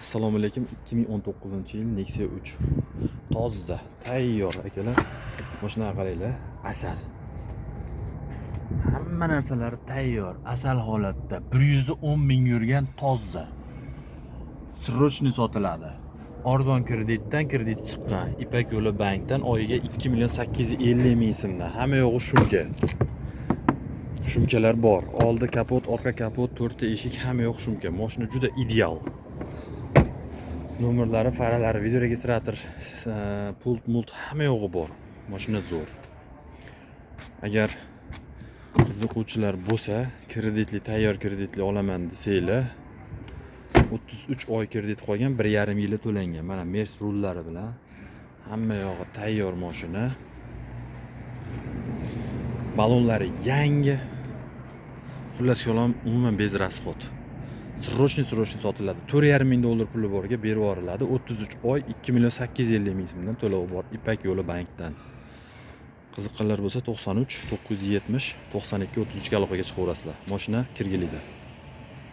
Assalomu alaykum. 2019-yil Nexia 3. Toza, tayyor akalar. Mashinaga qaranglar, asal. Hamma narsalari tayyor, asal holatda. 110 ming yurgan toza. Srochniy sotiladi. Arzon kreditdan kredit chiqqan. Ipak yo'li bankdan oyiga 2.850 ming so'mdan. Hamma yo'g'i shumka. Shumkalar bor. Oldi kapot, orqa kapot, 4 ta eshik, hamma yo'q shumka. Mashina juda ideal. Nomerlari, faralari, video registrator, pult, hamma yo'g'i bor. Mashina zo'r. Agar qiziquvchilar bo'lsa, tayyor kreditli olaman desanglar, 33 oy kredit qolgan, 1,5 yilda to'langan. Mana Mers rullari bilan hamma yo'g'i tayyor mashina. Balonlari yangi. Xullas kalom, umuman bez rasxod. Srochniy sotiladi. 4,5 ming dollar puli borga berib yuboriladi. 33 oy 2.850 ming so'mdan to'lovi bor. Ipak yo'li bankdan. Qiziqqanlar bo'lsa 93 970 92 33 ga aloqaga chiqaverasizlar. Mashina Kirgilida.